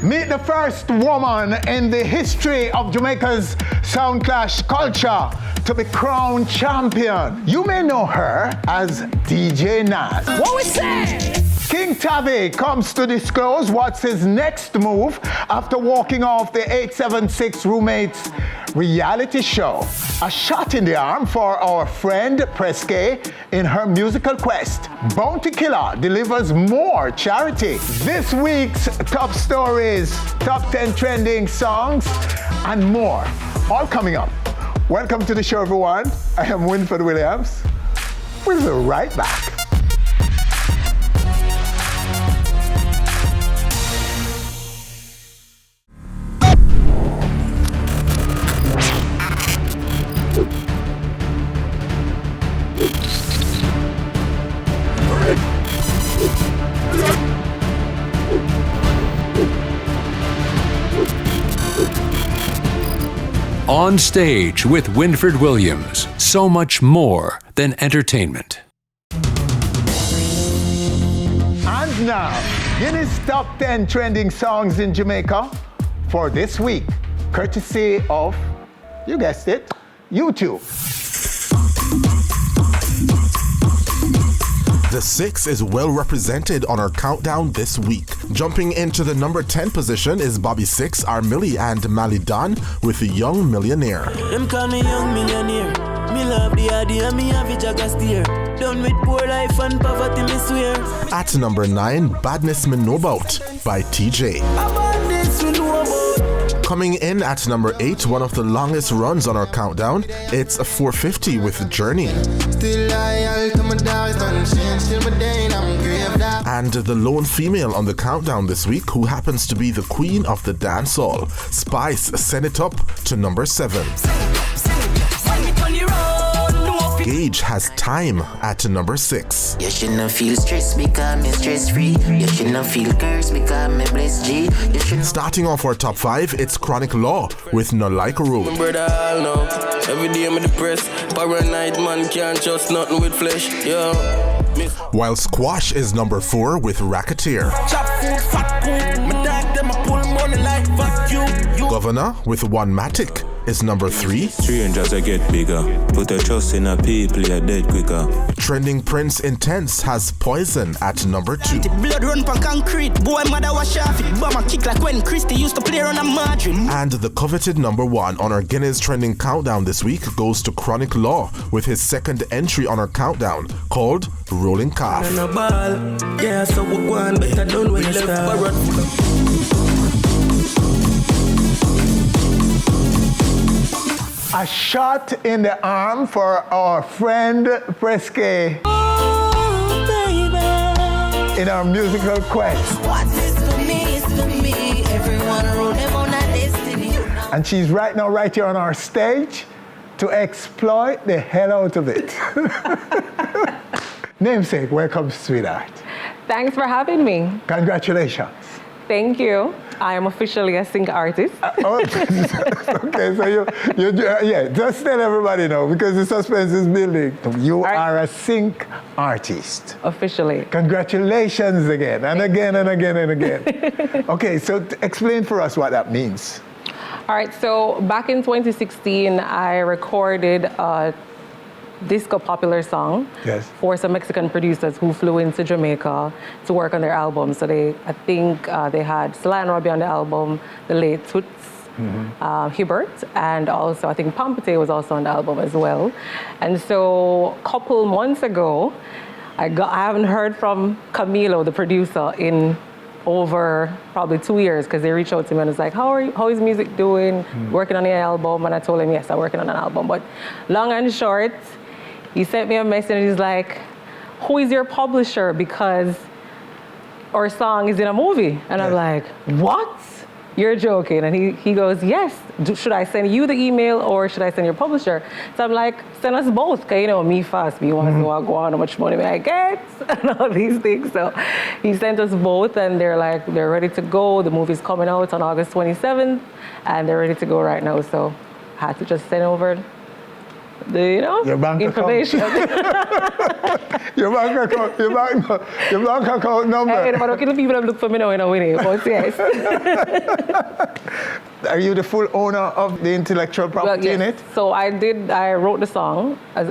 Meet the first woman in the history of Jamaica's sound clash culture to be crowned champion. You may know her as DJ Nas. What we say? Kyng Tavii comes to disclose what's his next move after walking off the 876 Roommates reality show. A shot in the arm for our friend PressKay in her musical quest. Bounty Killer delivers more charity. This week's top stories, top 10 trending songs, and more. All coming up. Welcome to the show, everyone. I am Winford Williams. We'll be right back. On Stage with Winford Williams. So much more than entertainment. And now, Guinness Top 10 Trending Songs in Jamaica for this week, courtesy of, you guessed it, YouTube. The 6 is well represented on our countdown this week. Jumping into the number 10 position is Bobby Six, Armilli, and Mally Don with The Young Millionaire. Them call me young millionaire. Me love the idea, me have it jaga steer. Done with poor life and poverty, me swear. At number 9, Badness Me Know Bout by TJ. About this we know about. Coming in at number 8, one of the longest runs on our countdown, it's a 450 with Journey. Still loyal to my dogs, don't change till my day, I'm grave that. And the lone female on the countdown this week, who happens to be the queen of the dancehall, Spice, send it up to number 7. Gage has Time at number 6. You shouldn't feel stressed because me stress free. You shouldn't feel cursed because me blessed G. Starting off our top 5, it's Chronic Law with No Like Road. My brother all know. Every day I'm depressed. Paranoid man can't trust nothing with flesh. Yo. While Squash is number 4 with Racketeer. Chop food, fat food. My dog them a pull money like fuck you. Governor with One Matic is number 3. Strangers I get bigger. Put a trust in a people, you're dead quicker. Trending Prince Intence has Poison at number 2. Blood run from concrete. Boy mother wash off it. Bomb a kick like when Christy used to play on a margin. And the coveted number 1 on our Guinness trending countdown this week goes to Chronic Law with his second entry on our countdown called Rolling Calf. Yeah, so we go on better done when you start. A shot in the arm for our friend PressKay in our musical quest. What is to me is to me. Everyone wrote them on a destiny. And she's right now right here on our stage to exploit the hell out of it. Namesake, welcome, sweetheart. Thanks for having me. Congratulations. Thank you. I am officially a sync artist. Okay, so yeah, just tell everybody now because the suspense is building. You are a sync artist. Officially. Congratulations again and again and again and again. Okay, so explain for us what that means. All right, so back in 2016, I recorded a disco popular song for some Mexican producers who flew into Jamaica to work on their album. So I think they had Sly and Robbie on the album, the late Toots, Hibbert, and also I think Pampete was also on the album as well. And so a couple months ago, I haven't heard from Camilo, the producer, in over probably 2 years because they reached out to me and was like, how is music doing? Working on the album? And I told him, yes, I'm working on an album. But long and short, he sent me a message and he's like, who is your publisher? Because our song is in a movie. And I'm like, what? You're joking. And he goes, yes. Should I send you the email or should I send your publisher? So I'm like, send us both. Because, you know, me fast. Me want to know how much money I get and all these things. So he sent us both and they're ready to go. The movie's coming out on August 27th and they're ready to go right now. So I had to just send over Your bank information. your bank account number. Hey, but okay, the people have looked for me now in a way, but yes. Are you the full owner of the intellectual property in it? So I wrote the song as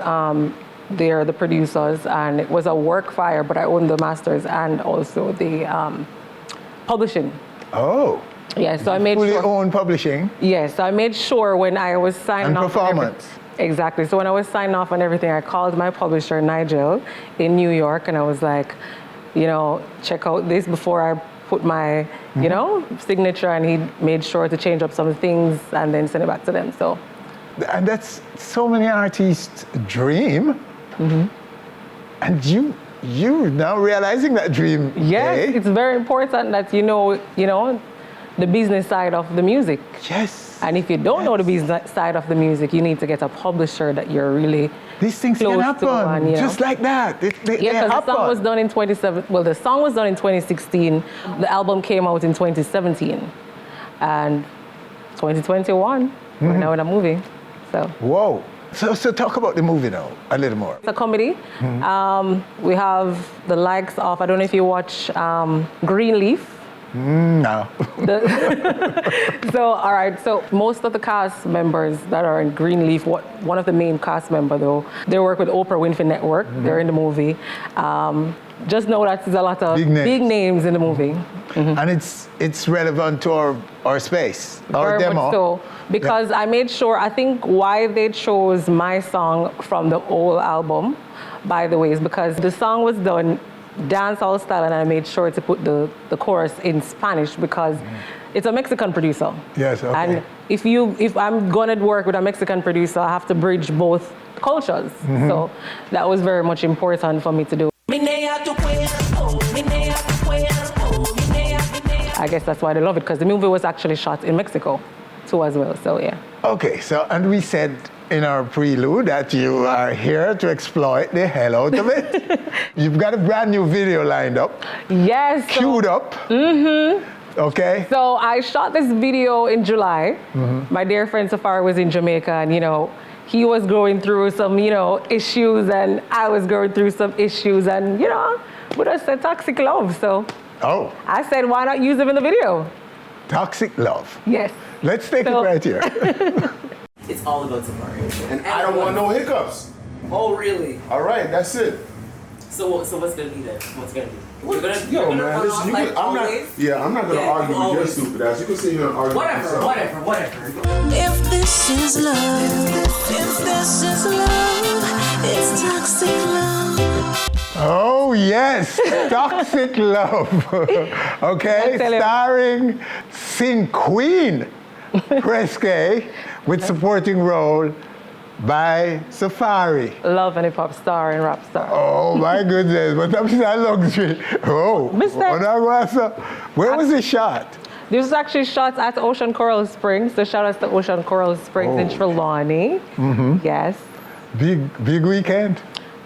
they're the producers, and it was a work fire, but I own the masters and also the publishing. Oh. Yeah, so I made fully owned publishing. Yes, so I made sure when I was signing and off performance. Exactly. So when I was signing off on everything, I called my publisher, Nigel, in New York, and I was like, check out this before I put my, signature, and he made sure to change up some things and then send it back to them. So. And that's so many artists' dream. And you're now realizing that dream. Yes, it's very important that you know the business side of the music. Yes. And if you don't know the business side of the music, you need to get a publisher that you're really these things close can happen to, and, just like that. They because the song was done in 2016. The album came out in 2017, and 2021. We're now in a movie. So. Whoa. So talk about the movie now a little more. It's a comedy. We have the likes of, I don't know if you watch Greenleaf. No. All right. So most of the cast members that are in Greenleaf, one of the main cast members though, they work with Oprah Winfrey Network. They're in the movie. Just know that there's a lot of big names in the movie. And it's relevant to our space, our Very demo. much so, because I made sure, I think why they chose my song from the old album, by the way, is because the song was done dancehall style, and I made sure to put the chorus in Spanish because it's a Mexican producer. Yes, okay. And if I'm gonna work with a Mexican producer, I have to bridge both cultures. So that was very much important for me to do. I guess that's why they love it, because the movie was actually shot in Mexico too as well, so yeah. Okay, so, and we said in our prelude that you are here to exploit the hell out of it. You've got a brand new video lined up. Yes. Queued up. Okay. So I shot this video in July. My dear friend Safari was in Jamaica, and he was going through some, issues, and I was going through some issues, and we just said toxic love, so. Oh. I said, why not use them in the video? Toxic love. Yes. Let's take it right here. It's all about Safari. And I don't want no hiccups. Oh, really? All right, that's it. So what's gonna be then? What's gonna be? I'm not gonna argue with your stupid ass. You can sit here and argue with yourself. If this is love, it's toxic love. Oh, yes, Toxic Love. Okay, starring Sing Queen, PressKay, with supporting role by Safari. Love and hip hop star and rap star. Oh my goodness, but I'm not luxury. Oh, where was it shot? This was actually shot at Ocean Coral Springs. So shout out to Ocean Coral Springs in Trelawney. Yes. Big weekend.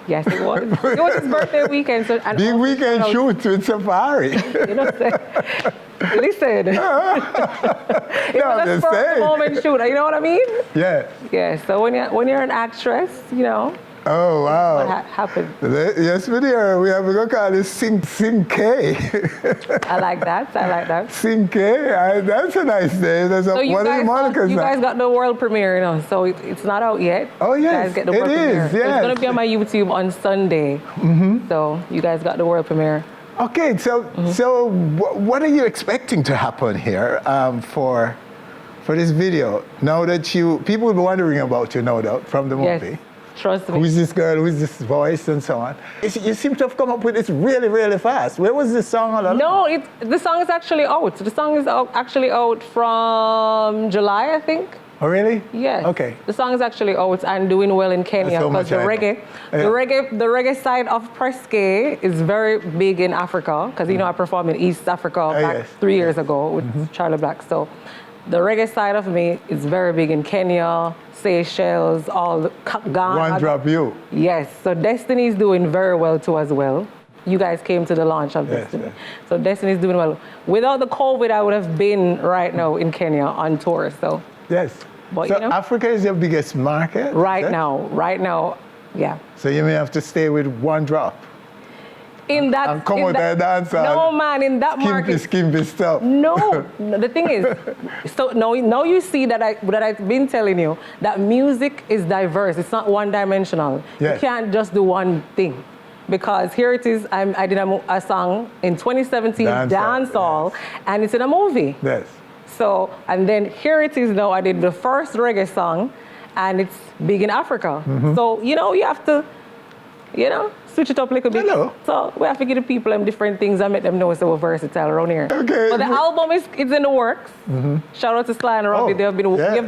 Yes, it was. It was his birthday weekend. So, and big weekend shoot with Safari. Listen. It was a spur of the moment shoot. You know what I mean? Yeah. Yeah. So when you're an actress, Oh, wow. What happened? Yes, we have to go call this Sing K. I like that. Sing K. That's a nice name. So you guys got the world premiere, so it's not out yet. Oh, yes. You guys get the world premiere. Is, yes. It's going to be on my YouTube on Sunday. So you guys got the world premiere. Okay, so what are you expecting to happen here for this video? Now that people will be wondering about you, no doubt, from the movie. Yes. Trust me. Who is this girl? Who is this voice, and so on? You seem to have come up with this really, really fast. Where was this song all along? No, the song is actually out. The song is actually out from July, I think. Oh, really? Yes. Okay. The song is actually out and doing well in Kenya because the reggae side of PressKay is very big in Africa because I performed in East Africa back 3 years ago with Charlie Black. So the reggae side of me is very big in Kenya, Seychelles, Ghana. One Drop You. Yes. So Destiny is doing very well too as well. You guys came to the launch of Destiny. Yes. So Destiny is doing well. Without the COVID, I would have been right now in Kenya on tour. So. Yes. But so you know, Africa is your biggest market? right now, yeah. So you may have to stay with one drop. In that, and come out and dance. No, man, in that market. Skimpy stuff. No, the thing is, so now you see that I've been telling you that music is diverse. It's not one-dimensional. Yes. You can't just do one thing. Because here it is, I did a song in 2017, Dancehall, yes. And it's in a movie. Yes. So, and then here it is now, I did the first reggae song, and it's big in Africa. Mm-hmm. So, you know, you have to, you know, switch it up a little bit. Hello. So we have to give the people them different things and make them know so we're versatile around here. Okay. But the album is in the works. Mm-hmm. Shout out to Sly and Robbie. They've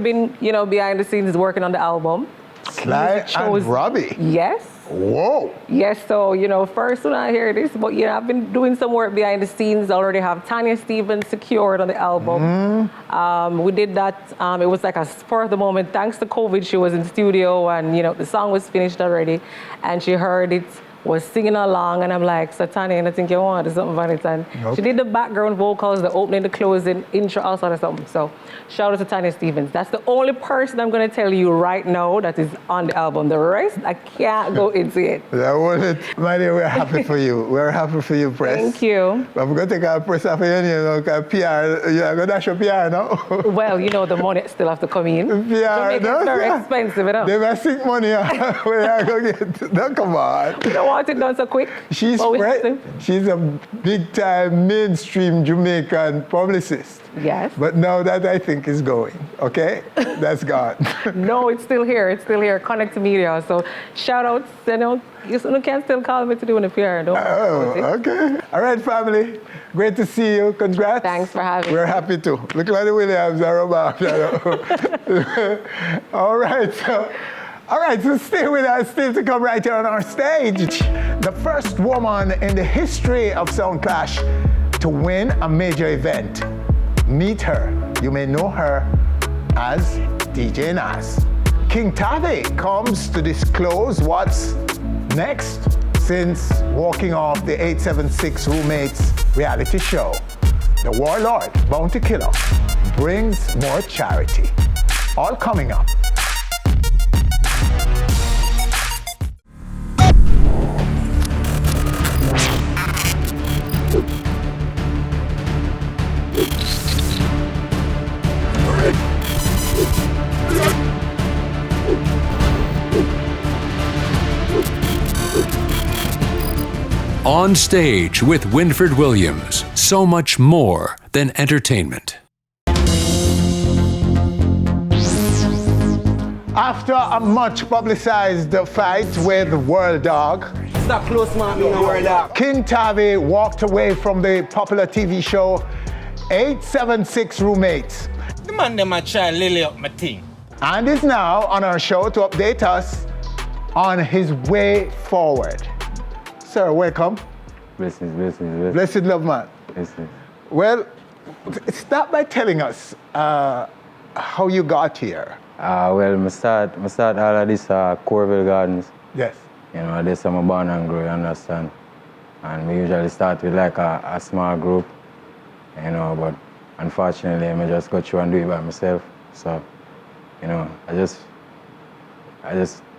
been, you know, behind the scenes working on the album. Sly and Robbie? Yes. Whoa. Yes, so, you know, first when I hear this, but, you know, I've been doing some work behind the scenes. I already have Tanya Stevens secured on the album. Mm-hmm. We did that. It was like a spur of the moment. Thanks to COVID, she was in studio and, you know, the song was finished already. And she heard it, was singing along, and I'm like, so Tanya, I think you want to do something funny. And nope. She did the background vocals, the opening, the closing, intro, all sort of something. So shout out to Tanya Stevens. That's the only person I'm going to tell you right now that is on the album. The rest, I can't go into it. That was it. My dear, we're happy for you. We're happy for you, Press. Thank you. I'm going to take our Press off of you, you know, because PR, you're going to dash your PR now. Well, you know, the money still have to come in. PR, no? It's very expensive, you know. They must sink money. Where are going to get? No, come on. You don't want it done so quick. She's a big-time mainstream Jamaican publicist. Yes. But now that I think is going, okay? That's gone. No, it's still here. It's still here. Connect to media. So shout out. You know, you can still call me to do an PR. Don't okay. All right, family. Great to see you. Congrats. Thanks for having me. We're happy too. Look like the Williams are about. All right, so stay with us. Still to come right here on our stage. The first woman in the history of Sound Clash to win a major event. Meet her. You may know her as DJ Nas. King Tavii comes to disclose what's next since walking off the 876 Roommates reality show. The Warlord, Bounty Killer, brings more charity. All coming up. On stage with Winfred Williams, so much more than entertainment. After a much publicized fight with World Dog, Stop close, man, you know, World Dog. King Tavii walked away from the popular TV show 876 Roommates. The man them a try lily up my thing. And is now on our show to update us on his way forward. Sir, welcome. Blessings. Blessed love, man. Blessings. Well, start by telling us how you got here. Well, I start all of this Corville Gardens. Yes. You know, this I'm born and grow, you understand? And we usually start with like a small group, you know, but unfortunately, I just got through and do it by myself. So, you know, I just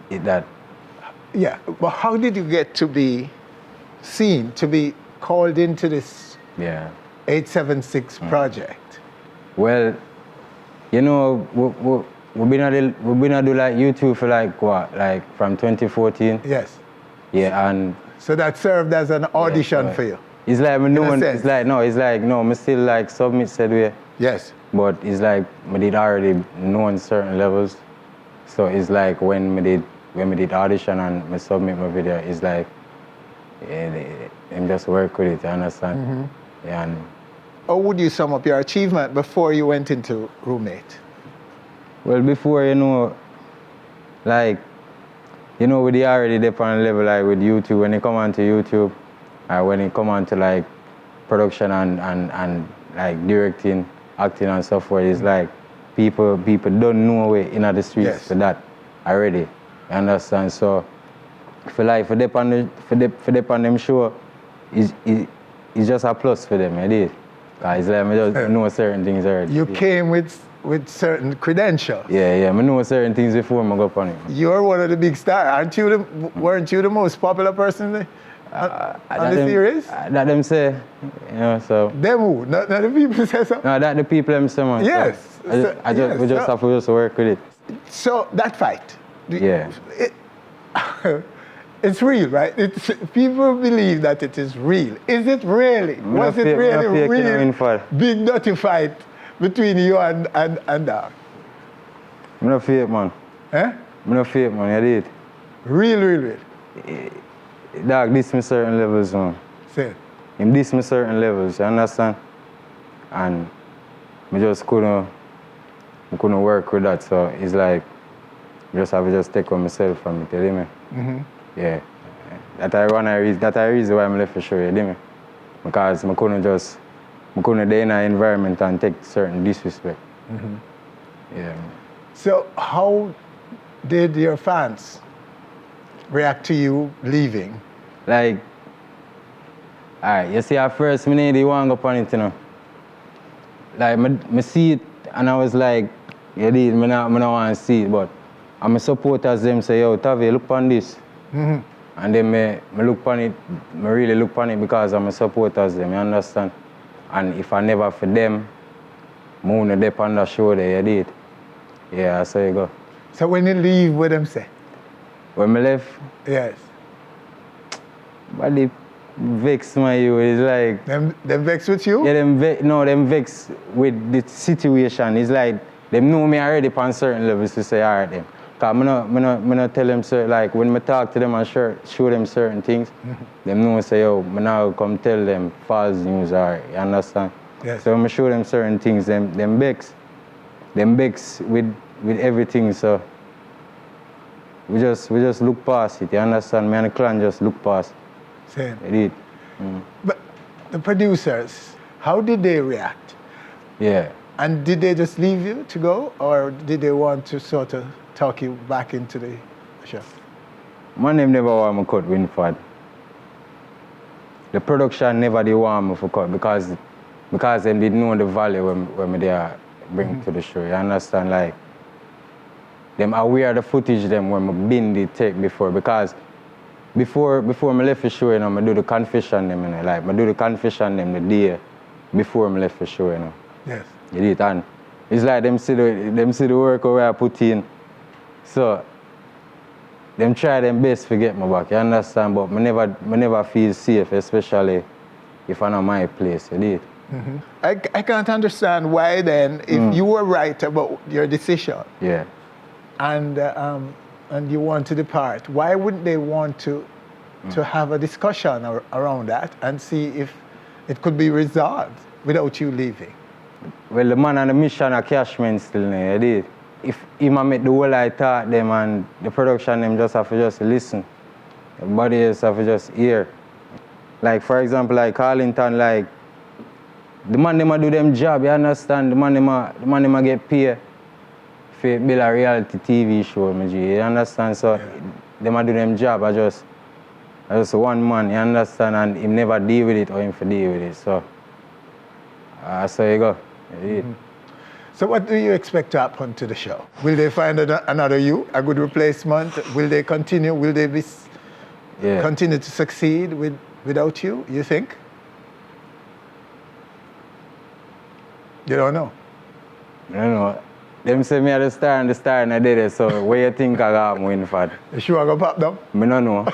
did that. Yeah, but how did you get to be seen, to be called into this 876 project? Well, you know, we've been do like YouTube for like what, like from 2014. Yes. Yeah, and so that served as an audition for you. It's like me still like submit said way. Yes. But it's like me did already know on certain levels. So it's like when we did audition and me submit my video, it's like just work with it, you understand? Mm-hmm. Yeah. And how would you sum up your achievement before you went into Roommate? Well, before, you know, like, you know, we already different level, like with YouTube, when you come onto YouTube, when you come onto like production and like directing, acting and so forth, it's like people don't know way in the streets for that already. You understand? So for them show, it's just a plus for them, it is. Cause like I just know certain things already. You came with certain credentials. Yeah, I know certain things before I go up on it. You're one of the big stars. Weren't you the most popular person on the series? That them say, you know, so. Them who? Not the people say so? No, that the people them say, man. Yes. So we just have to work with it. So that fight. Yeah. It's real, right? People believe that it is real. Is it really? Was it really real? Big dirty fight between you and Dog? I'm not fake, man. Eh? I'm not fake, man. I did. Real. Dog, this me certain levels, man. Say. In this me certain levels, you understand? And I just couldn't work with that, so it's like, I just have to just take on myself from it, you know me? Mm-hmm. Yeah. That's the reason why I'm left for sure, you know me? Because I couldn't be in an environment and take certain disrespect. Mm-hmm. Yeah. So how did your fans react to you leaving? Like, alright, you see at first, I didn't want to go on it, you know. Like, I see it and I was like, yeah, I don't want to see it, but my supporters, them say, yo, Tavii, look on this. Mm-hmm. And then I look on it, I really look on it because I'm a supporters, them, you understand? And if I never for them, I wouldn't dip on the show there, you did. Yeah, that's how you go. So when you leave, what them say? When I left? Yes. But they vex my you, it's like... Them vex with you? Yeah, them vex with the situation. It's like, them know me already on certain levels to say, all right, them. Because I not tell them, like, when I talk to them and show them certain things, them know say, yo, I now come tell them false news, all right, you understand? Yes. So when I show them certain things, them vex with everything, so we just look past it, you understand? Me and the clan just look past it. Same. They did. But the producers, how did they react? Yeah. And did they just leave you to go, or did they want to sort of talk you back into the show? My name never want me cut Winford. The production never did want me to cut because they didn't know the value when they bring to the show. You understand? Like, them aware of the footage them when I been the take before, because before I left the show, you know, I do the confession them, you know, like I do the confession them the day before I left the show, you know. Yes. You did, and it's like them see the work where I put in. So them try them best to get me back, you understand? But I never feel safe, especially if I'm not my place, you did. Mm-hmm. I can't understand why then, if you were right about your decision, yeah, and you want to depart, why wouldn't they want to have a discussion around that and see if it could be resolved without you leaving? Well, the man on the mission are cashman still there, you did. If him make the whole I thought them and the production them just have to just listen. Everybody else have to just hear. Like for example, like Arlington, like the man them do them job, you understand? The man them get paid for build a reality TV show, you understand? So them do them job, I just one man, you understand? And him never deal with it or him for deal with it. So so you go. So what do you expect to happen to the show? Will they find another you, a good replacement? Will they continue? Will they continue to succeed without you, you think? You don't know? I don't know. Them say me are the star and I did it, so where you think I got win for? You sure I go pop them? I don't know.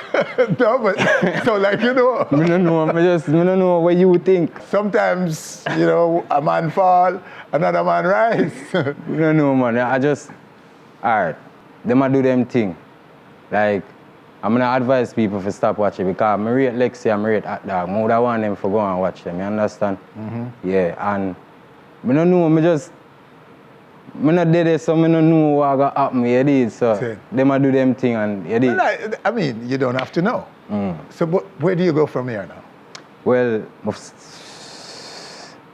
No, but so like you know. I don't know, I don't know what you think. Sometimes, you know, a man fall, another man rise. I don't know, man. Alright, them a do them thing. Like, I'm gonna advise people to stop watching because I rate Lexi, I rate Hot Dog. I would want them to go and watch them, you understand? Yeah, and I don't know, I not did it, so I don't know what going to happen, you did, so them a do them thing and you did. Well, I mean, you don't have to know. So where do you go from here now? Well, I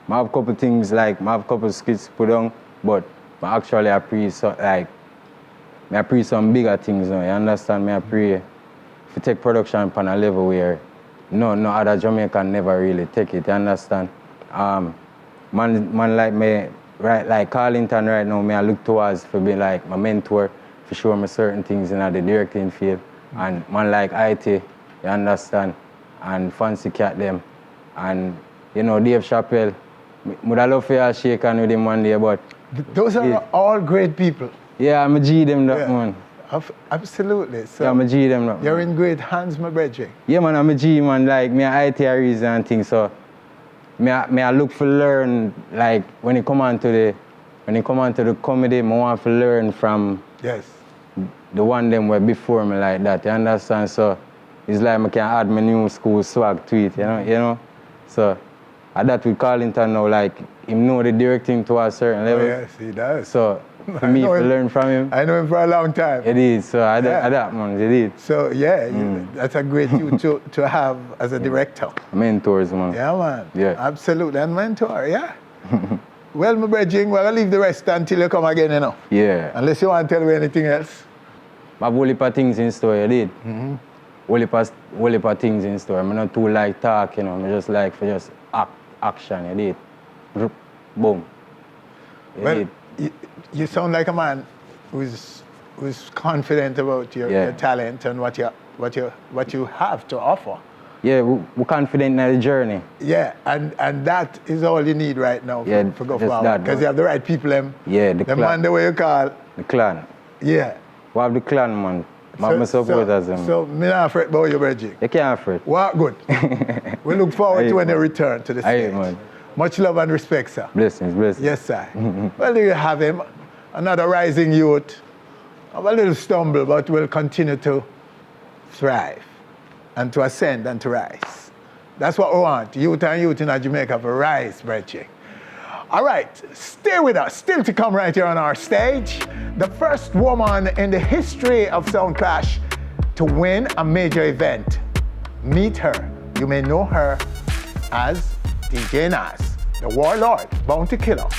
have a couple things, like, I have a couple skits put on, but I actually I pray some bigger things now, you understand? I pray to take production on a level where no other Jamaican never really take it, you understand? man like me, right, like Carlington right now, me I look towards for being like my mentor, for sure me certain things in the directing field. And man like IT, you understand, and Fancy Cat them. And you know, Dave Chappelle, would I love to shake hand with him one day, but... Those are all great people. Yeah, I'm a G them that man. Absolutely. So yeah, I'm a G them that you're man. in great hands, my brethren. Yeah man, I'm a G man, like me I IT reason and things, so me I look for learn, like when it come on to the comedy, I want to learn from the one them were before me like that, you understand? So it's like I can add my new school swag to it, you know? So at that with Carlington now, like him know the directing to a certain level. Oh, yes, he does. So for me to learn from him. I know him for a long time. It is, so at that man, it is. So yeah, that's a great you to have as a director. Mentors, man. Yeah, man. Yeah. Absolutely, and mentor, yeah. Well, my brethren, we're going to leave the rest until you come again, you know. Yeah. Unless you want to tell me anything else. I have a whole heap of things in store, you did. Whole heap of things in store. I'm not too like talk, you know. I just like for just action, you did. Boom. Well, you sound like a man who's confident about your talent and what you have to offer. Yeah, we're confident in the journey. Yeah, and that is all you need right now for go forward. Because you have the right people, the clan. man the way you call. The clan. Yeah. We have the clan, man. My supporters. So, me not afraid about your Bridget. You can't afraid. Well, good. We look forward to when you return to the stage. Man. Much love and respect, sir. Blessings. Yes, sir. Well, there you have him. Another rising youth. Of a little stumble, but will continue to thrive and to ascend and to rise. That's what we want. Youth in Jamaica for rise, Bridget. All right, stay with us. Still to come right here on our stage, the first woman in the history of Sound Clash to win a major event. Meet her. You may know her as DJ Nas, the warlord, bounty killer,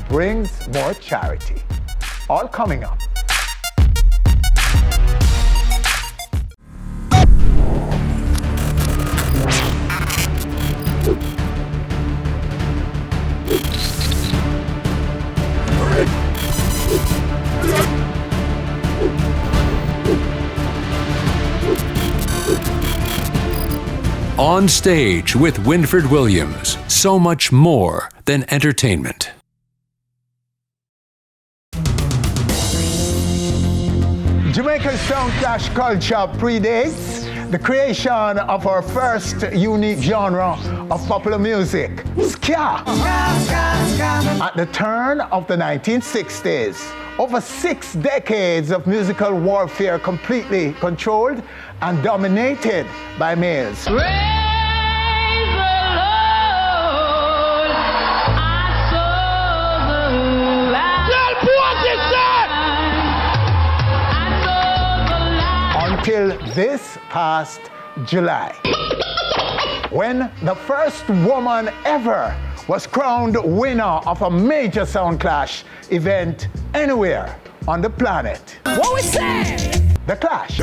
brings more charity. All coming up. On Stage with Winfred Williams. So much more than entertainment. Jamaica's Sound Clash culture predates the creation of our first unique genre of popular music, ska. At the turn of the 1960s, over 6 decades of musical warfare completely controlled and dominated by males. Until this past July, when the first woman ever was crowned winner of a major Sound Clash event anywhere on the planet. What we say? The Clash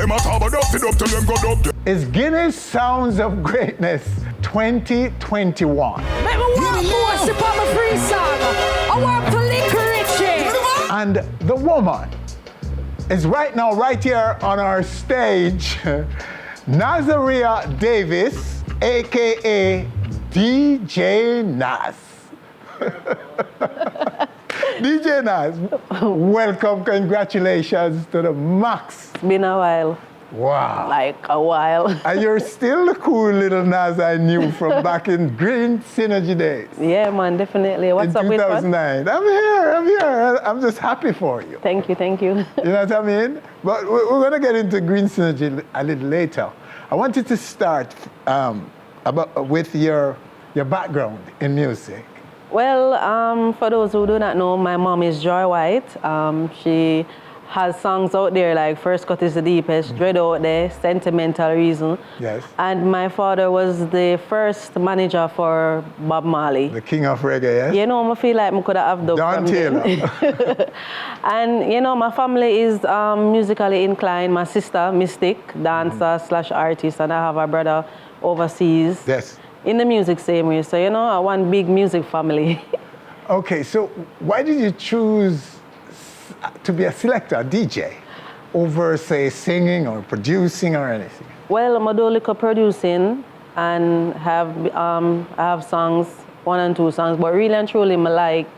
is Guinness Sounds of Greatness 2021. And the woman is right now, right here on our stage, Nazaria Davis, aka DJ Nas. DJ Nas, welcome, congratulations to the max. It's been a while. Wow. Like a while. And you're still the cool little Nas I knew from back in Green Synergy days. Yeah, man, definitely. What's up with 2009. I'm here. I'm just happy for you. Thank you. You know what I mean? But we're going to get into Green Synergy a little later. I wanted to start with your background in music. Well, for those who do not know, my mom is Joy White. She has songs out there like First Cut is the Deepest, Dread Out There, Sentimental Reason. Yes. And my father was the first manager for Bob Marley. The king of reggae, yes? You know, I feel like I could have done Don Taylor. And, you know, my family is musically inclined. My sister, Mystic, dancer / artist, and I have a brother overseas. Yes. In the music same way. So, you know, one big music family. Okay, so why did you choose to be a selector, a DJ, over, say, singing or producing or anything? Well, I'm a do little producing and I have songs, 1 and 2 songs, but really and truly, I like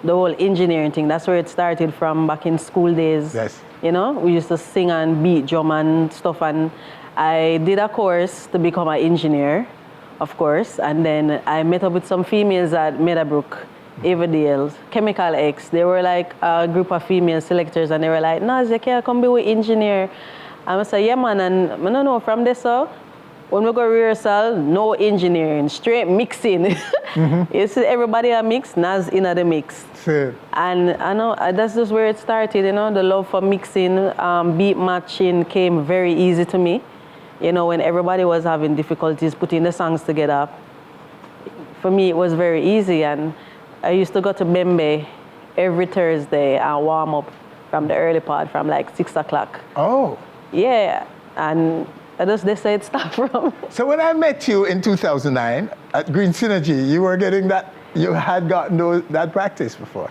the whole engineering thing. That's where it started from back in school days. Yes. You know, we used to sing and beat drum and stuff, and I did a course to become an engineer, of course, and then I met up with some females at Meadowbrook, Averdale, Chemical X. They were like a group of female selectors, and they were like, "Naz, you can't come be with engineer." I was like, "Yeah, man," and I don't know, from this, so when we go rehearsal, no engineering, straight mixing. You see everybody a mix, Naz in the mix. Sure. And I know that's just where it started, you know, the love for mixing, beat matching came very easy to me. You know, when everybody was having difficulties putting the songs together, for me it was very easy. And I used to go to Bembe every Thursday and warm up from the early part, from like 6 o'clock. Oh. Yeah, and they say it stopped from. So when I met you in 2009 at Green Synergy, you were getting that, you had gotten that practice before?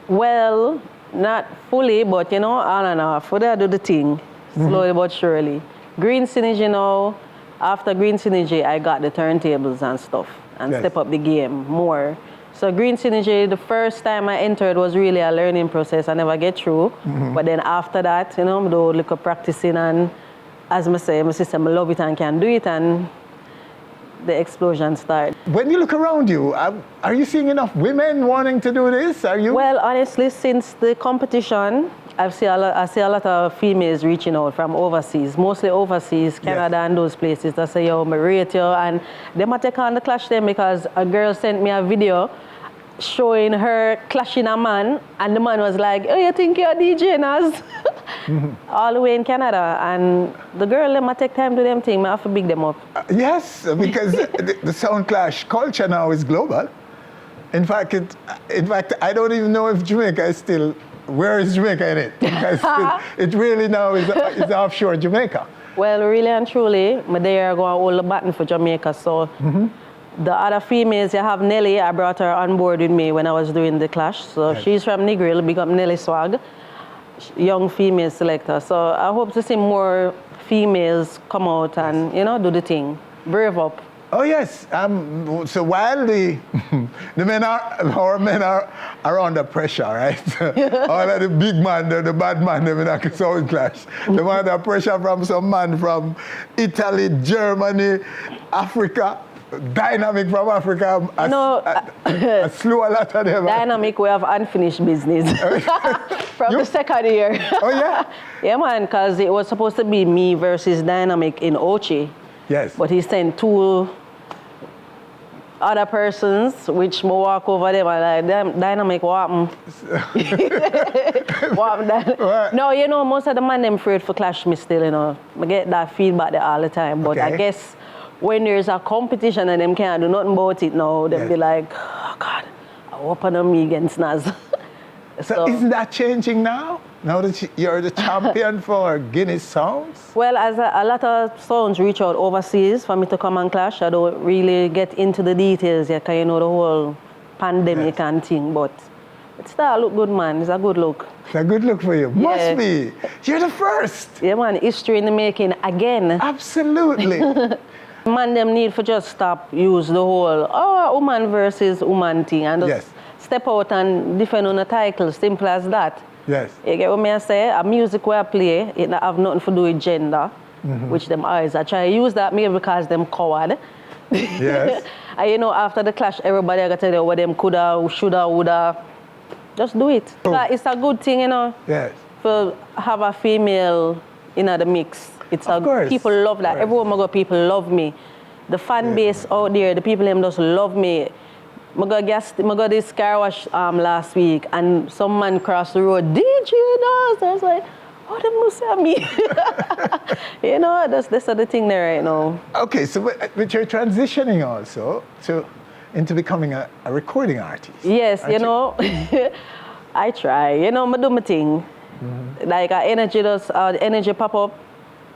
Well, not fully, but you know, on and off. Would I do the thing, slowly but surely. Green Synergy now, after Green Synergy, I got the turntables and stuff and step up the game more. So Green Synergy, the first time I entered was really a learning process. I never get through. But then after that, you know, I do a little practicing, and as I say, my sister, I love it and can do it, and the explosion started. When you look around you, are you seeing enough women wanting to do this? Are you? Well, honestly, since the competition, I see a lot of females reaching out from overseas, mostly overseas, Canada and those places. They say, "Yo, I rate you," and they might take on the clash then, because a girl sent me a video showing her clashing a man, and the man was like, "Oh, you think you're a DJ, Naz?" All the way in Canada, and the girl, they might take time to them thing. I have to big them up. Yes, because the sound clash culture now is global. In fact, I don't even know if Jamaica is still. Where is Jamaica in it? Because it really now is offshore Jamaica. Well, really and truly, they are going to hold the button for Jamaica. So the other females, you have Nelly. I brought her on board with me when I was doing the clash. So she's from Negril, big up Nelly Swag, young female selector. So I hope to see more females come out and, you know, do the thing, brave up. Oh yes. So while the men are under pressure, right? All of the big man, the bad man, them in a sound clash. Them under pressure from some man from Italy, Germany, Africa. Dynamic from Africa. I slew a lot of them. Dynamic, we have unfinished business from the second year. Oh yeah? Yeah, man, because it was supposed to be me versus Dynamic in Ochi. Yes. But he sent 2 other persons, which mo walk over them and like, Dynamic, what happened? What happened? No, you know, most of the man them afraid for clash me still, you know. I get that feedback there all the time. But I guess when there's a competition and them can't do nothing about it now, they'll be like, "Oh God, I open on me against Naz." So isn't that changing now? Now that you're the champion for Guinness Sounds? Well, as a lot of sounds reach out overseas for me to come and clash, I don't really get into the details yet, because you know the whole pandemic and thing, but it still look good, man. It's a good look. It's a good look for you. Must be. You're the first. Yeah, man. History in the making again. Absolutely. Man, them need for just stop use the whole woman versus woman thing and just step out and defend on a title. Simple as that. Yes. You get what I say? A music where I play, it not have nothing to do with gender, which them eyes. I try to use that maybe because them coward. Yes. And you know, after the clash, everybody got to tell you what them coulda, shoulda, woulda. Just do it. It's a good thing, you know. Yes. To have a female in the mix. It's people love that. Everywhere I go, people love me. The fan base out there, the people them just love me. I got this car wash last week, and some man crossed the road, DJ Naz. I was like, oh, them must have me. You know, that's the thing there right now. Okay, so but you're transitioning also into becoming a recording artist. Yes, you know, I try. You know, I do my thing. Like energy pop up.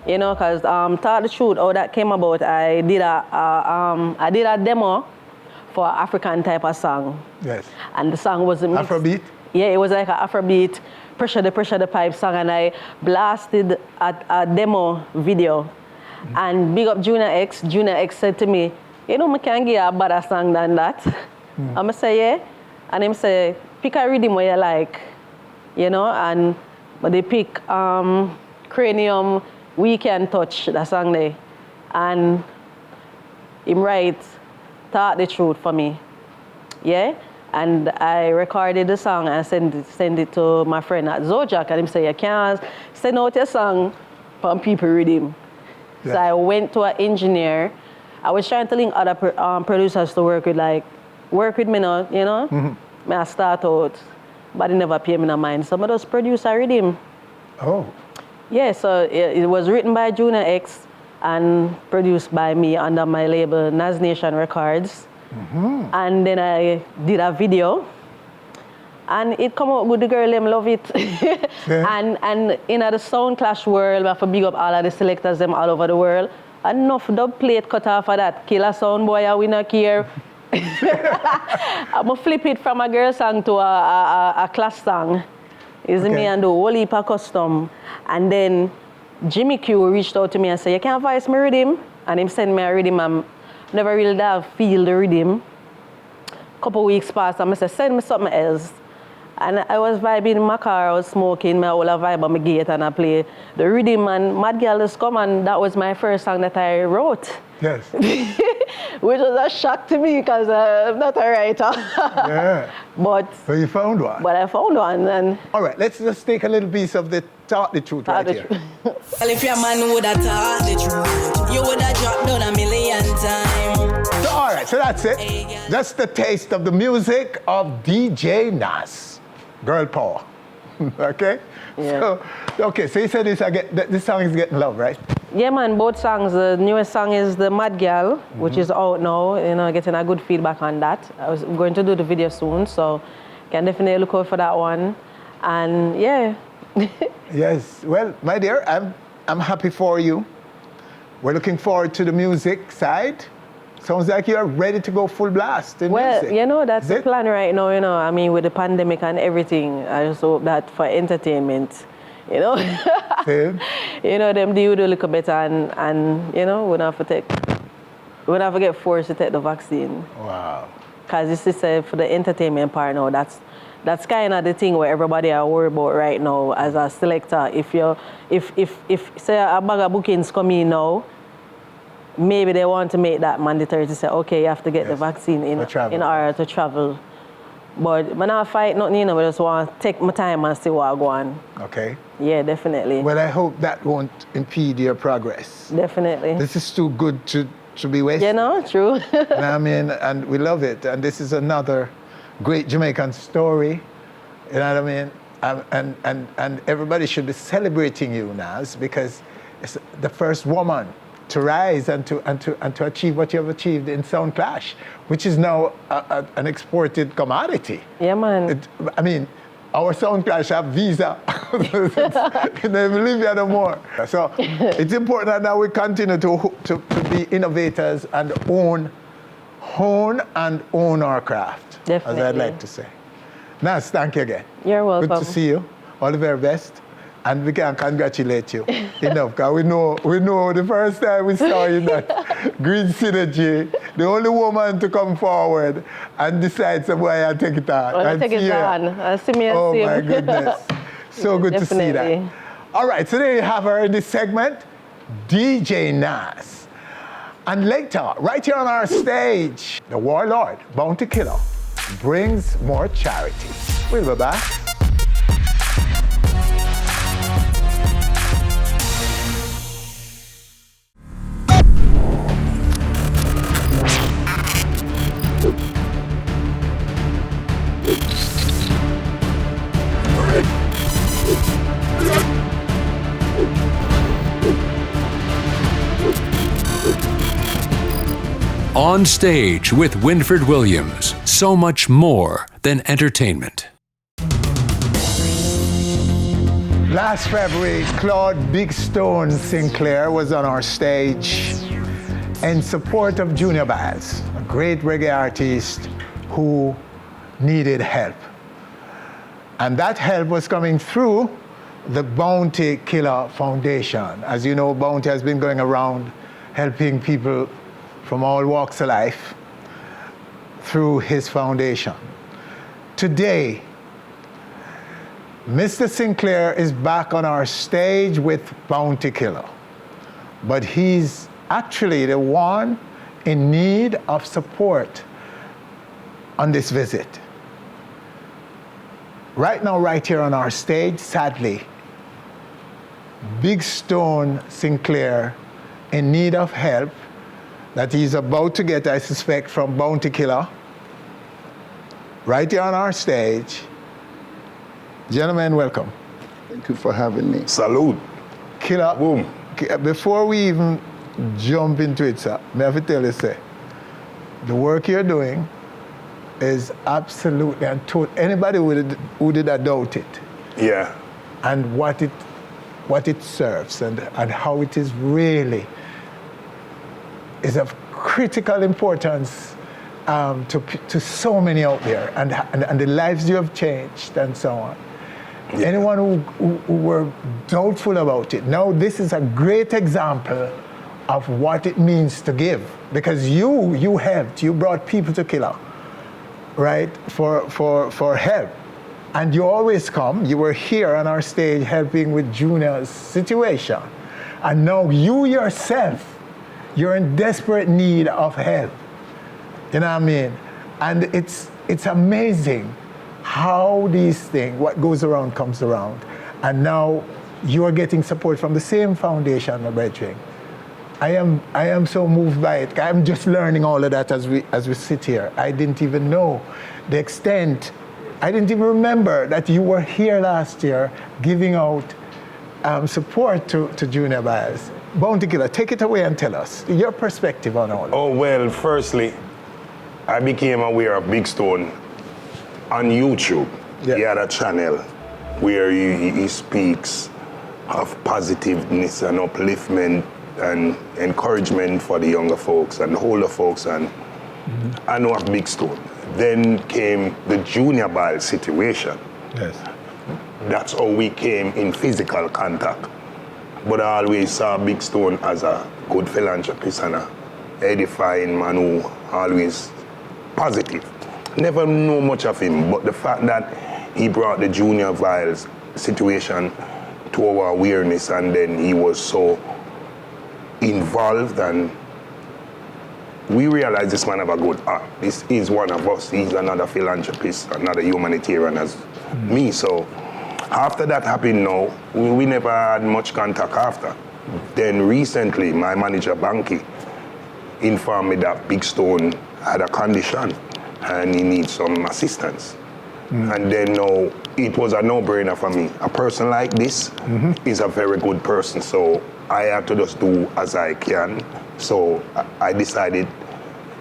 You know, because tell the truth, how that came about, I did a demo for an African type of song. Yes. And the song was a mix. Afrobeat? Yeah, it was like an Afrobeat, pressure the pipe song, and I blasted a demo video. And big up Junior X. Junior X said to me, you know, I can't give you a better song than that. I'm say, yeah. And him say, pick a rhythm where you like, you know, and but they pick Cranium, We Can Touch, that song there. And him write, Talk the Truth for me. Yeah? And I recorded the song and send it to my friend at Zojak, and him say, you can't send out your song from people rhythm. Yeah. So I went to an engineer. I was trying to link other producers to work with me now, you know? Mm-hmm. I start out, but they never pay me no mind. So I just produce a rhythm. Oh. Yeah, so it was written by Junior X and produced by me under my label, Nas Nation Records. Mm-hmm. And then I did a video. And it come out good, the girl, them love it. Yeah. And in the sound clash world, I have to big up all of the selectors them all over the world. Enough dub plate cut off of that. Killer sound boy, we not care. I'm going to flip it from a girl song to a class song. It's me and the whole heap of custom. And then Jimmy Q reached out to me and said, you can't voice my rhythm? And him send me a rhythm. I never really feel the rhythm. Couple weeks passed, and I said, send me something else. And I was vibing in my car, I was smoking, my whole vibe on my gate, and I play the rhythm, and Mad Girl just come, and that was my first song that I wrote. Yes. Which was a shock to me, because I'm not a writer. Yeah. But you found one. But I found one. And all right, let's just take a little piece of the Talk the Truth right here. Well, if your man would have taught the truth, you would have dropped down 1,000,000 times. So, all right, so that's it. Just the taste of the music of DJ Nas. Girl power. Okay? Yeah. So you said this song is getting love, right? Yeah, man, both songs. The newest song is The Mad Girl, which is out now, you know, getting a good feedback on that. I was going to do the video soon, so you can definitely look out for that one. And yeah. Yes, well, my dear, I'm happy for you. We're looking forward to the music side. Sounds like you're ready to go full blast in music. Well, you know, that's the plan right now, you know. I mean, with the pandemic and everything, I just hope that for entertainment, you know. You know, them do a little bit and you know, we don't have to get forced to take the vaccine. Wow. Because this is for the entertainment part now, that's kind of the thing where everybody are worried about right now as a selector. If say a bag of bookings come in now, maybe they want to make that mandatory to say, okay, you have to get the vaccine in order to travel. But I'm not fight nothing, you know, I just want to take my time and see what I go on. Okay. Yeah, definitely. Well, I hope that won't impede your progress. Definitely. This is too good to be wasted. You know, true. I mean, and we love it. And this is another great Jamaican story. You know what I mean? And everybody should be celebrating you, Nas, because it's the first woman to rise and to achieve what you have achieved in Sound Clash, which is now an exported commodity. Yeah, man. I mean, our Sound Clash have visa in Bolivia no more. So it's important that we continue to be innovators and hone our craft, definitely, as I'd like to say. Nas, thank you again. You're welcome. Good to see you. All the very best. And we can congratulate you enough, because we know the first time we saw you that Green Synergy, the only woman to come forward and decide somewhere I'll take it on. I'll take it on. I'll see me and oh see my goodness. So good to see that. All right, so there you have her in this segment, DJ Nas. And later, right here on our stage, the warlord, Bounty Killer, brings more charity. We'll be back. On Stage with Winfred Williams. So much more than entertainment. Last February, Claude Big Stone Sinclair was on our stage in support of Junior Baez. great reggae artist who needed help. And that help was coming through the Bounty Killer Foundation. As you know, Bounty has been going around helping people from all walks of life through his foundation. Today, Mr. Sinclair is back on our stage with Bounty Killer, but he's actually the one in need of support on this visit. Right now, right here on our stage, sadly, Big Stone Sinclair in need of help that he's about to get, I suspect, from Bounty Killer. Right here on our stage. Gentlemen, welcome. Thank you for having me. Salute. Killer, boom. Before we even jump into it, sir, may I have to tell you, sir, the work you're doing is absolutely, and anybody who did doubt it. Yeah. And what it serves and how it is really is of critical importance to so many out there, and the lives you have changed and so on. Yeah. Anyone who were doubtful about it, now this is a great example of what it means to give, because you helped, you brought people to Killer, right, for help. And you always come, you were here on our stage helping with Junior's situation. And now you yourself, you're in desperate need of help. You know what I mean? And it's amazing how these things, what goes around comes around. And now you are getting support from the same foundation, my brethren. I am so moved by it. I'm just learning all of that as we sit here. I didn't even know the extent. I didn't even remember that you were here last year giving out support to junior buyers. Bounty Killer, take it away and tell us your perspective on all of it. Oh, well, firstly, I became aware of Big Stone on YouTube. Yeah. He had a channel where he speaks of positiveness and upliftment and encouragement for the younger folks and the older folks, and I know of Big Stone. Then came the junior ball situation. Yes. That's how we came in physical contact. But I always saw Big Stone as a good philanthropist and a edifying man who always positive. Never know much of him, but the fact that he brought the junior vials situation to our awareness, and then he was so involved, and we realized this man have a good heart. This is one of us. He's another philanthropist, another humanitarian as me. So after that happened now, we never had much contact after. Then recently, my manager, Banky, informed me that Big Stone had a condition and he needs some assistance. And then now, it was a no-brainer for me. A person like this is a very good person, so I had to just do as I can. So I decided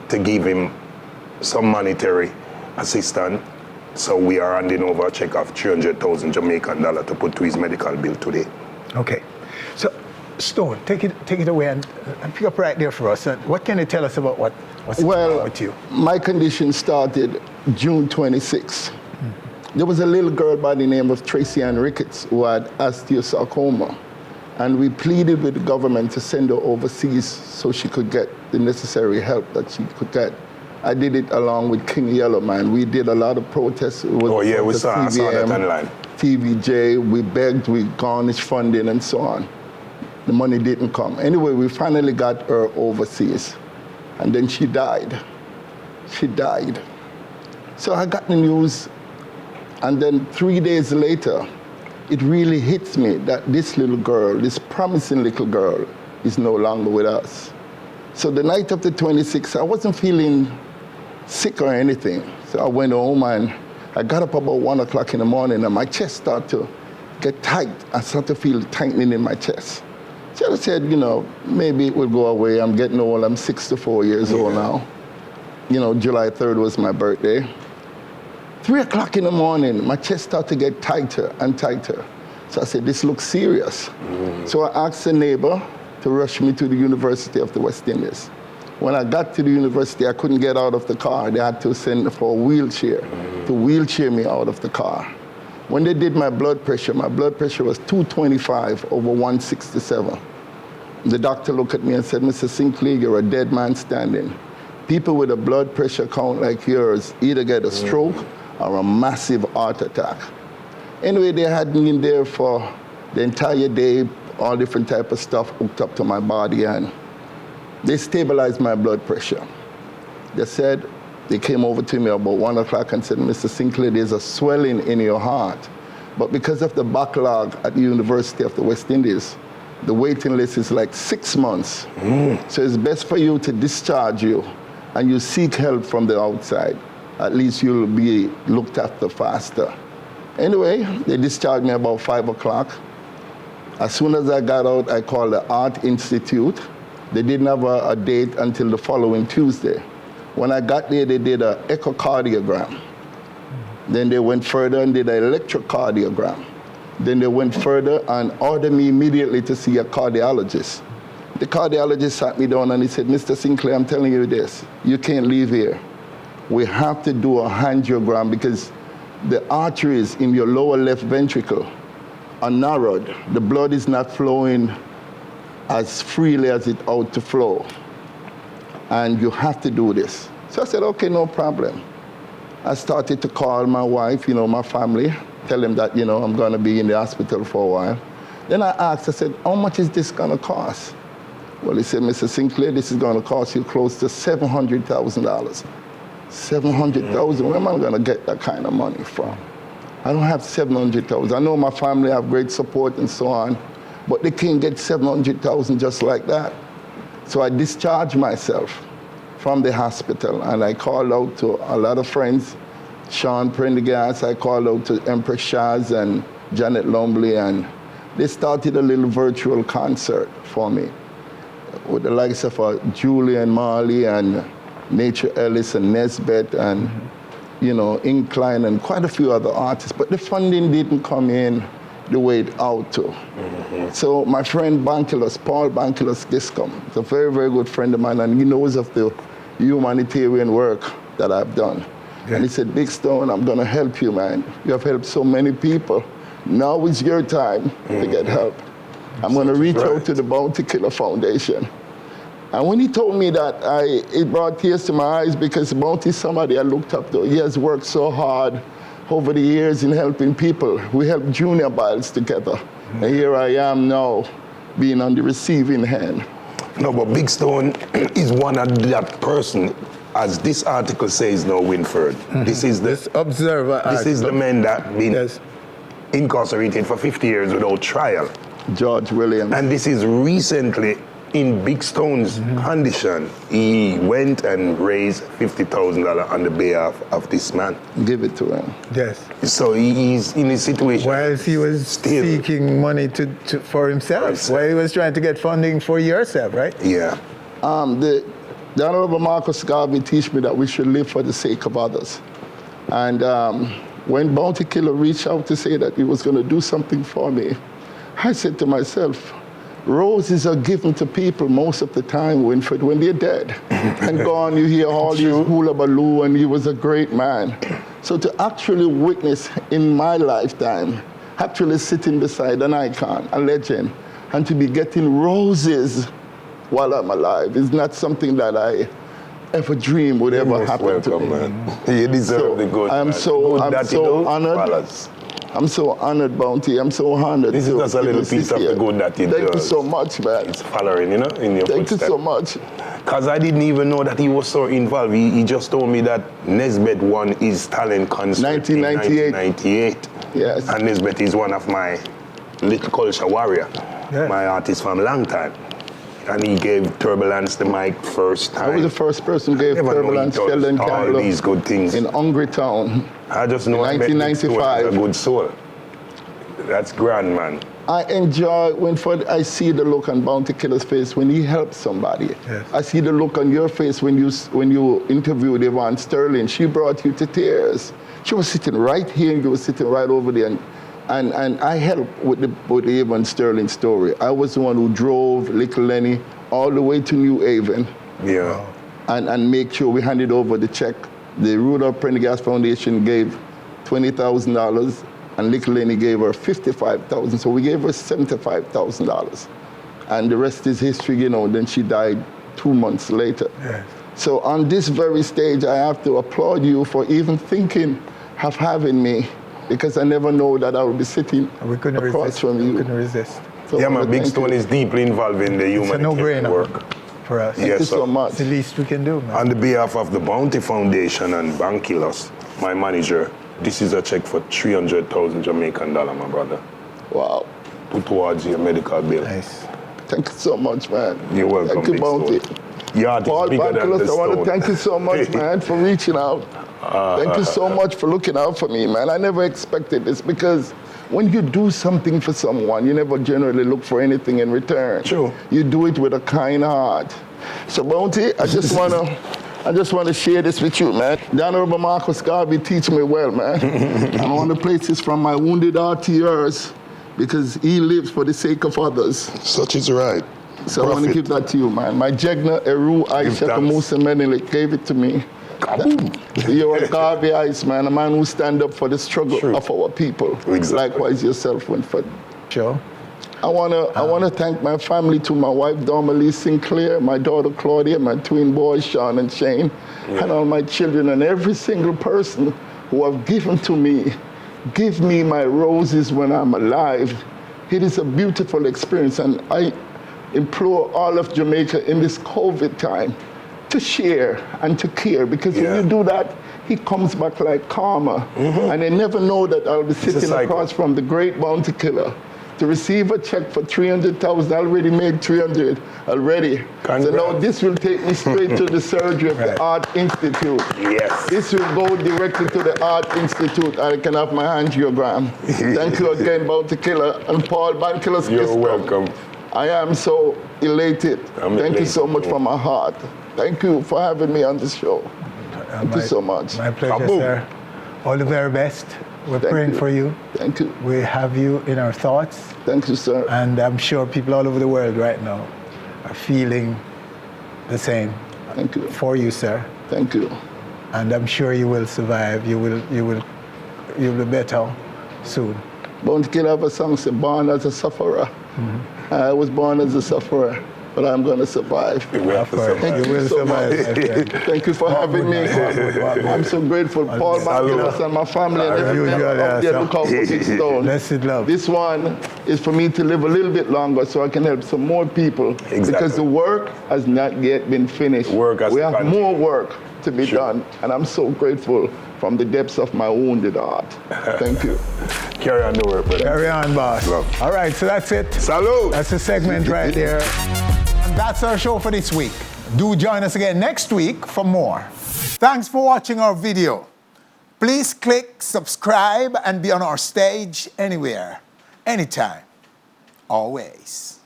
to give him some monetary assistance. So we are handing over a check of 300,000 Jamaican dollars to put to his medical bill today. Okay. So, Stone, take it away and pick up right there for us. What can you tell us about what's going on with you? My condition started June 26. There was a little girl by the name of Tracy Ann Ricketts who had osteosarcoma. And we pleaded with the government to send her overseas so she could get the necessary help that she could get. I did it along with Kyng Yellowman. We did a lot of protests. We saw that online. TVJ, we begged, we garnished funding and so on. The money didn't come. Anyway, we finally got her overseas. And then she died. She died. So I got the news, and then 3 days later, it really hits me that this little girl, this promising little girl, is no longer with us. So the night of the 26th, I wasn't feeling sick or anything. So I went home and I got up about 1 o'clock in the morning and my chest started to get tight. I started to feel tightening in my chest. So I said, maybe it will go away. I'm getting old. I'm 64 years old now. July 3rd was my birthday. 3 o'clock in the morning, my chest started to get tighter and tighter. So I said, this looks serious. So I asked a neighbor to rush me to the University of the West Indies. When I got to the university, I couldn't get out of the car. They had to send for a wheelchair to wheelchair me out of the car. When they did my blood pressure was 225 over 167. The doctor looked at me and said, Mr. Sinclair, you're a dead man standing. People with a blood pressure count like yours either get a stroke or a massive heart attack. Anyway, they had me in there for the entire day, all different type of stuff hooked up to my body, and they stabilized my blood pressure. They came over to me about 1 o'clock and said, Mr. Sinclair, there's a swelling in your heart. But because of the backlog at the University of the West Indies, the waiting list is like 6 months. So it's best for you to discharge you and you seek help from the outside. At least you'll be looked after faster. Anyway, they discharged me about 5 o'clock. As soon as I got out, I called the Art Institute. They didn't have a date until the following Tuesday. When I got there, they did an echocardiogram. Then they went further and did an electrocardiogram. Then they went further and ordered me immediately to see a cardiologist. The cardiologist sat me down and he said, Mr. Sinclair, I'm telling you this, you can't leave here. We have to do a angiogram because the arteries in your lower left ventricle are narrowed. The blood is not flowing as freely as it ought to flow. And you have to do this. So I said, okay, no problem. I started to call my wife, my family, tell them that, I'm gonna be in the hospital for a while. Then I asked, I said, how much is this gonna cost? Well, he said, Mr. Sinclair, this is gonna cost you close to $700,000. 700,000, where am I gonna get that kind of money from? I don't have 700,000. I know my family have great support and so on, but they can't get 700,000 just like that. So I discharged myself from the hospital and I called out to a lot of friends, Sean Prendergast, I called out to Empress Shaz and Janet Lumley, and they started a little virtual concert for me with the likes of Julian Marley and Nature Ellis and Nesbeth and, Incline and quite a few other artists, but the funding didn't come in the way it ought to. So my friend Bankilos, Paul Bankilos Giscombe, is a very, very good friend of mine, and he knows of the humanitarian work that I've done. And he said, Big Stone, I'm gonna help you, man. You have helped so many people. Now is your time to get help. I'm gonna reach out to the Bounty Killer Foundation. And when he told me that, it brought tears to my eyes because Bounty is somebody I looked up to. He has worked so hard over the years in helping people. We helped Junior Biles together. And here I am now, being on the receiving hand. No, but Big Stone is one of that person, as this article says now, Winford. This is the Observer. This is the man that been incarcerated for 50 years without trial. George Williams. And this is recently in Big Stone's condition. He went and raised $50,000 on the behalf of this man. Give it to him. Yes. So he's in a situation. While he was seeking money for himself. While he was trying to get funding for yourself, right? Yeah. The Honorable Marcus Garvey teach me that we should live for the sake of others. And when Bounty Killer reached out to say that he was going to do something for me, I said to myself, roses are given to people most of the time, Winfred, when they're dead. And gone, you hear all these hula baloo, and he was a great man. So to actually witness in my lifetime, actually sitting beside an icon, a legend, and to be getting roses while I'm alive is not something that I ever dreamed would ever happen to me. Man. You deserve the good. I'm so honored. I'm so honored, Bounty. I'm so honored. This is just a little piece of the good that you do. Thank you so much, man. It's following, in your footsteps. Thank you so much. Because I didn't even know that he was so involved. He just told me that Nesbeth won his talent concert 1998. Yes. And Nesbeth is one of my little culture warrior, my artist from a long time. And he gave Turbulence the mic first time. I was the first person who gave Turbulence Sheldon all these good things in Hungry Town. I just know in 1995. A good soul. That's grand, man. I enjoy when I see the look on Bounty Killer's face when he helps somebody. Yes. I see the look on your face when you interviewed Yvonne Sterling. She brought you to tears. She was sitting right here and you were sitting right over there. And I helped with the Yvonne Sterling story. I was the one who drove Little Lenny all the way to New Haven Yeah. And make sure we handed over the check. The Rudolph Prendergast Foundation gave $20,000 and Little Lenny gave her $55,000. So we gave her $75,000. And the rest is history, you know. Then she died 2 months later. Yes. So on this very stage, I have to applaud you for even thinking of having me, because I never know that I would be sitting across from you. We couldn't resist. So yeah, my Big Stone is deeply involved in the humanitarian work. For us. Thank you so much. It's the least we can do, man. On the behalf of the Bounty Foundation and Bankilos, my manager, this is a check for 300,000 Jamaican dollar, my brother. Wow. Put towards your medical bill. Nice. Thank you so much, man. You're welcome, Thank you, Big Bounty. Stone. Yeah, Paul bigger than Bankilos, the I want to stone. thank you so much, man, for reaching out. Thank you so much for looking out for me, man. I never expected this, because when you do something for someone, you never generally look for anything in return. True. You do it with a kind heart. So, Bounty, I just want to share this with you, man. The Honorable Marcus Garvey teach me well, man. And I want to place this from my wounded heart to yours, because he lives for the sake of others. Such is right. So I want to give that to you, man. My Jegna Eru Aisha Musa Menelik gave it to me. You're a Garvey Ice, man, a man who stand up for the struggle of our people. Exactly. Likewise yourself, Winford. Sure. I wanna thank my family too, my wife Dormalee Sinclair, my daughter Claudia, my twin boys Sean and Shane, and all my children, and every single person who have given to me. Give me my roses when I'm alive. It is a beautiful experience, and I implore all of Jamaica in this COVID time to share and to care, because when you do that, he comes back like karma. And I never know that I'll be sitting across from the great bounty killer to receive a check for 300,000. I already made 300 already. Congrats. So now this will take me straight to the surgery of the Art Institute. Yes. This will go directly to the Art Institute. I can have my angiogram. Thank you again, Bounty Killer and Paul Bankilos. You're welcome. I am so elated. Thank you elated so much from my heart. Thank you for having me on this show. Thank you so much. My pleasure, sir. All the very best. We're praying for you. Thank you. We have you in our thoughts. Thank you, sir. And I'm sure people all over the world right now are feeling the same. Thank you. For you, sir. Thank you. And I'm sure you will survive. You'll be better soon. Bounty Killer have a song say, born as a sufferer. I was born as a sufferer, but I'm going to survive. You will survive. Thank you for having me. I'm so grateful. Paul Bankilos and my family and everyone up there look out for Big Stone. Blessed love. This one is for me to live a little bit longer so I can help some more people. Because the work has not yet been finished. We have more work to be done. And I'm so grateful from the depths of my wounded heart. Thank you. Carry on the work, brother. Carry on, boss. Love. All right, so that's it. Salute. That's the segment right there. And that's our show for this week. Do join us again next week for more. Thanks for watching our video. Please click subscribe and be on our stage anywhere, anytime, always.